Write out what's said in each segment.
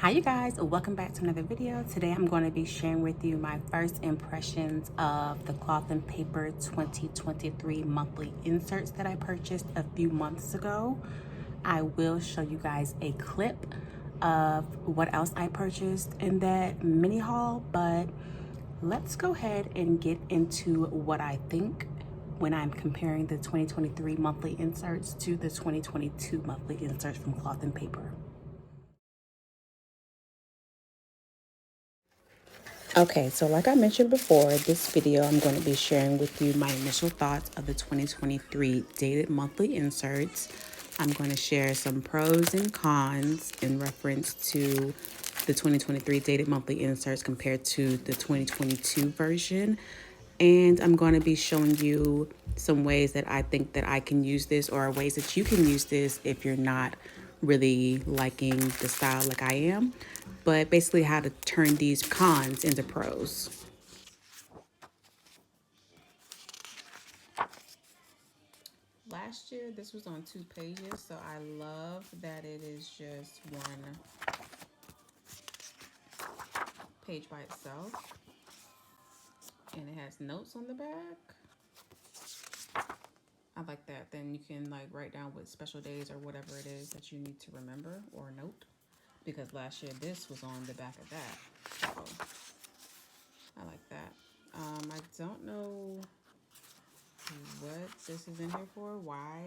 Hi you guys, welcome back to another video. Today I'm going to be sharing with you my first impressions of the Cloth and Paper 2023 monthly inserts that I purchased a few months ago. I will show you guys a clip of what else I purchased in that mini haul, but let's go ahead and get into what I think when I'm comparing the 2023 monthly inserts to the 2022 monthly inserts from Cloth and Paper. Okay, so like I mentioned before, this video I'm going to be sharing with you my initial thoughts of the 2023 dated monthly inserts. I'm going to share some pros and cons in reference to the 2023 dated monthly inserts compared to the 2022 version. And I'm going to be showing you some ways that I think that I can use this, or ways that you can use this if you're not really liking the style like I am, but basically how to turn these cons into pros. Last year, this was on 2 pages, so I love that it is just one page by itself. And it has notes on the back. I like that. Then you can like write down what special days or whatever it is that you need to remember or note. Because last year, this was on the back of that. So I like that. I don't know what this is in here for. Why?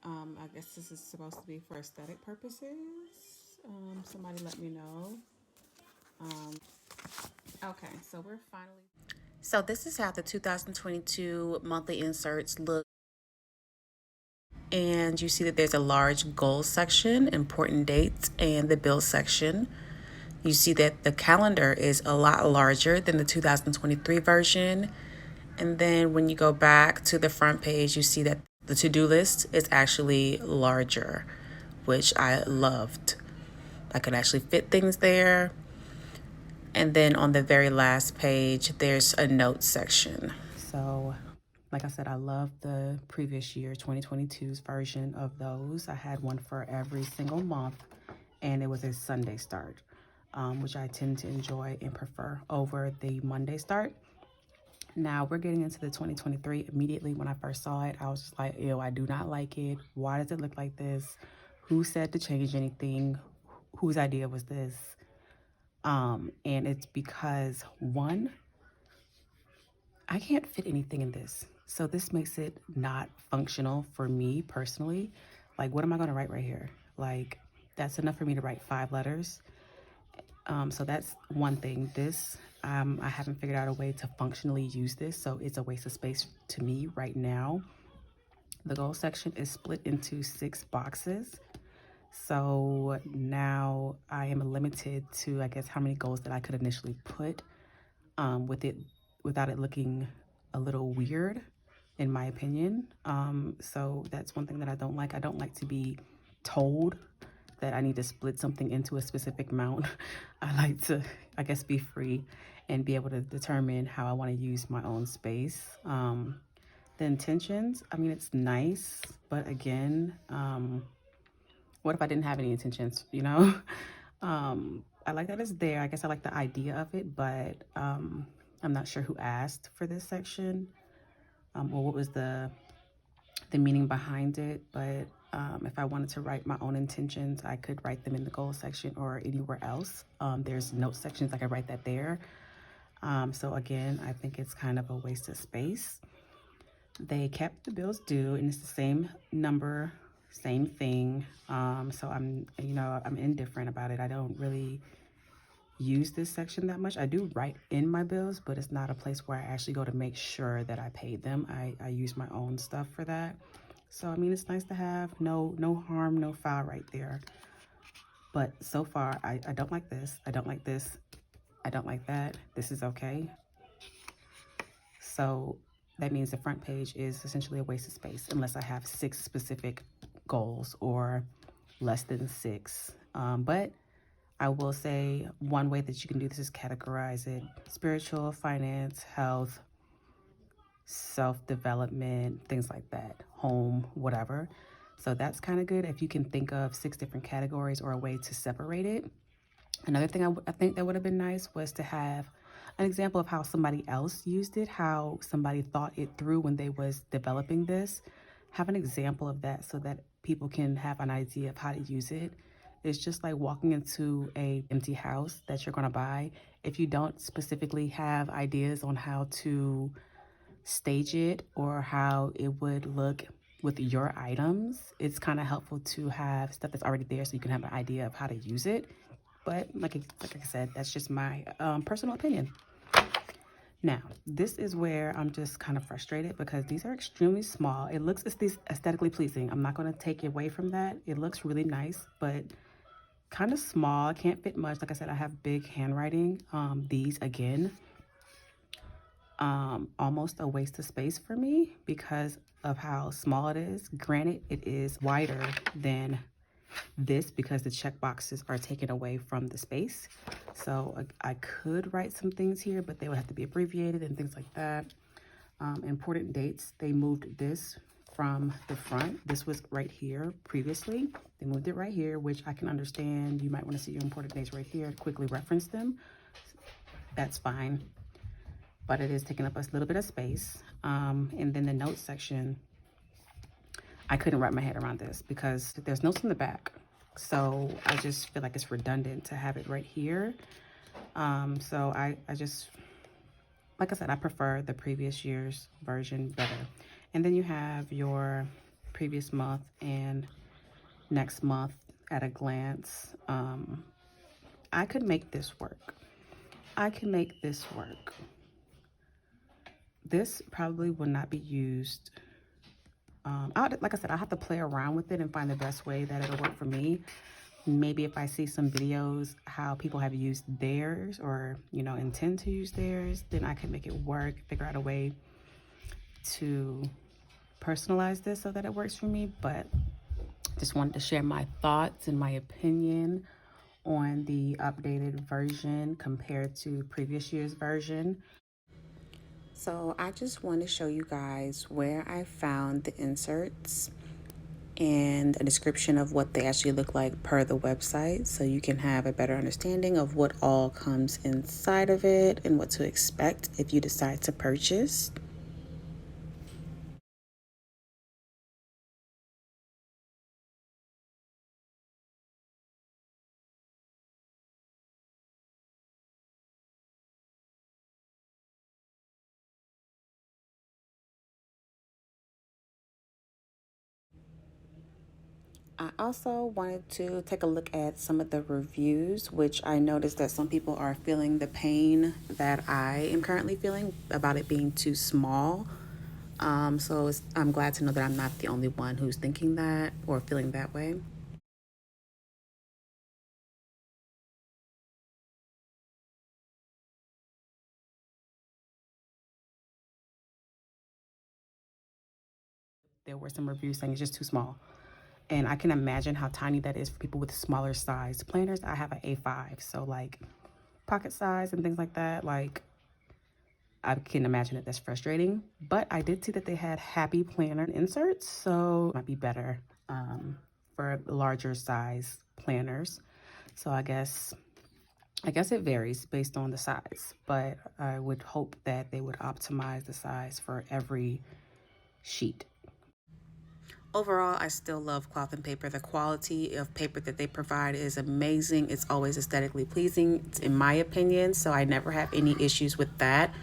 I guess this is supposed to be for aesthetic purposes. Somebody let me know. Okay, so we're finally. So this is how the 2022 monthly inserts look. And you see that there's a large goals section, important dates, and the bill section. You see that the calendar is a lot larger than the 2023 version. And then when you go back to the front page, you see that the to-do list is actually larger, which I loved. I could actually fit things there. And then on the very last page, there's a notes section. So, like I said, I love the previous year, 2022's version of those. I had one for every single month, and it was a Sunday start, which I tend to enjoy and prefer over the Monday start. Now we're getting into the 2023. Immediately when I first saw it, I was just like, ew, I do not like it. Why does it look like this? Who said to change anything? Whose idea was this? And it's because, one, I can't fit anything in this. So this makes it not functional for me personally. Like, what am I going to write right here? Like, that's enough for me to write 5 letters. So that's one thing. This, I haven't figured out a way to functionally use this, so it's a waste of space to me right now. The goal section is split into 6 boxes. So now I am limited to, I guess, how many goals that I could initially put without it looking a little weird, in my opinion. So that's one thing that I don't like. I don't like to be told that I need to split something into a specific amount. I like to, I guess, be free and be able to determine how I want to use my own space. The intentions, I mean, it's nice, but again, what if I didn't have any intentions, you know? I like that it's there. I guess I like the idea of it, but I'm not sure who asked for this section, or what was the meaning behind it. But if I wanted to write my own intentions, I could write them in the goal section or anywhere else. There's note sections, I could write that there. So again, I think it's kind of a waste of space. They kept the bills due, and it's the same number, same thing. So I'm indifferent about it. I don't really use this section that much. I do write in my bills, but it's not a place where I actually go to make sure that I paid them. I use my own stuff for that. So I mean, it's nice to have. No harm, no foul right there. But so far, I don't like this. I don't like this. I don't like that. This is okay. So that means the front page is essentially a waste of space unless I have 6 specific goals or less than 6. But I will say one way that you can do this is categorize it: spiritual, finance, health, self-development, things like that, home, whatever. So that's kind of good if you can think of 6 different categories or a way to separate it. Another thing I think that would have been nice was to have an example of how somebody else used it, how somebody thought it through when they was developing this. Have an example of that so that people can have an idea of how to use it. It's just like walking into a empty house that you're going to buy. If you don't specifically have ideas on how to stage it or how it would look with your items, it's kind of helpful to have stuff that's already there so you can have an idea of how to use it. But like I said, that's just my personal opinion. Now, this is where I'm just kind of frustrated because these are extremely small. It looks aesthetically pleasing. I'm not going to take away from that. It looks really nice, but kind of small. I can't fit much. Like I said, I have big handwriting. These, again, almost a waste of space for me because of how small it is. Granted, it is wider than this because the check boxes are taken away from the space. So I could write some things here, but they would have to be abbreviated and things like that. Important dates, they moved this from the front. This was right here previously. They moved it right here, which I can understand. You might want to see your important dates right here to quickly reference them. That's fine. But it is taking up a little bit of space. And then the notes section, I couldn't wrap my head around this because there's notes in the back. So I just feel like it's redundant to have it right here. So I just, like I said, I prefer the previous year's version better. And then you have your previous month and next month at a glance. I could make this work. I can make this work. This probably will not be used. Like I said, I'll have to play around with it and find the best way that it'll work for me. Maybe if I see some videos how people have used theirs or, you know, intend to use theirs, then I can make it work, figure out a way to personalize this so that it works for me. But just wanted to share my thoughts and my opinion on the updated version compared to previous year's version. So I just want to show you guys where I found the inserts and a description of what they actually look like per the website, so you can have a better understanding of what all comes inside of it and what to expect if you decide to purchase. I also wanted to take a look at some of the reviews, which I noticed that some people are feeling the pain that I am currently feeling about it being too small. So I'm glad to know that I'm not the only one who's thinking that or feeling that way. There were some reviews saying it's just too small. And I can imagine how tiny that is for people with smaller size planners. I have an A5, so like pocket size and things like that, like I can imagine that that's frustrating. But I did see that they had happy planner inserts, so it might be better for larger size planners. So I guess it varies based on the size, but I would hope that they would optimize the size for every sheet. Overall, I still love Cloth and Paper. The quality of paper that they provide is amazing. It's always aesthetically pleasing, in my opinion, so I never have any issues with that.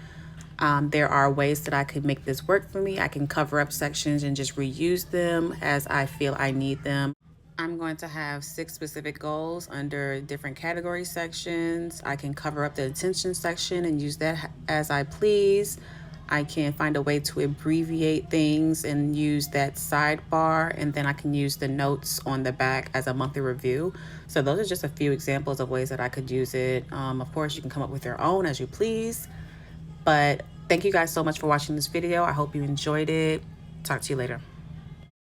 There are ways that I could make this work for me. I can cover up sections and just reuse them as I feel I need them. I'm going to have 6 specific goals under different category sections. I can cover up the attention section and use that as I please. I can find a way to abbreviate things and use that sidebar, and then I can use the notes on the back as a monthly review. So those are just a few examples of ways that I could use it. Of course, you can come up with your own as you please. But thank you guys so much for watching this video. I hope you enjoyed it. Talk to you later.